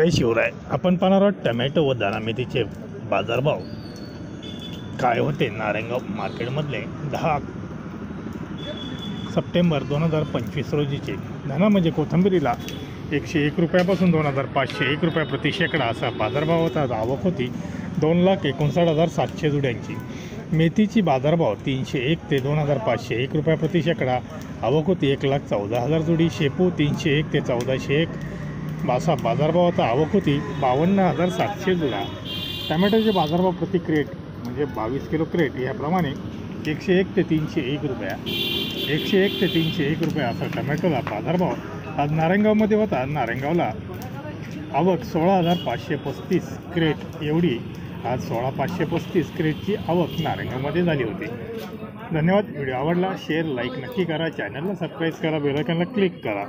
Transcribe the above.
जय शिवराय। आपण पाहणार आहोत टमॅटो व दाणा मेथीचे बाजारभाव काय होते नारायणगाव मार्केटमधले 10 सप्टेंबर 2025 रोजीचे। धना म्हणजे कोथिंबीरीला 101 रुपयापासून 2501 रुपये प्रति शेकडा असा बाजारभाव होता। आवक होती 2,59,700 जुड्यांची। मेथीची बाजारभाव 301 ते 2,501 रुपये प्रति शेकडा। आवक होती 1,14,000 जुडी। शेपू 301 ते 1,401 असा बाजारभाव होता। आवक होती 52,700 जुडा। टमॅटोचे बाजारभाव प्रति क्रेट म्हणजे 22 किलो क्रेट याप्रमाणे 101 ते 301 रुपया, 101 ते 301 रुपये असा टमॅटोला बाजारभाव आज नारायणगावमध्ये होता। नारायणगावला आवक 16,535 क्रेट एवढी आज 16,535 क्रेटची आवक नारायणगावमध्ये झाली होती। धन्यवाद। व्हिडिओ आवडला शेअर लाईक नक्की करा, चॅनलला सबस्क्राईब करा, बेल आयकॉनला क्लिक करा।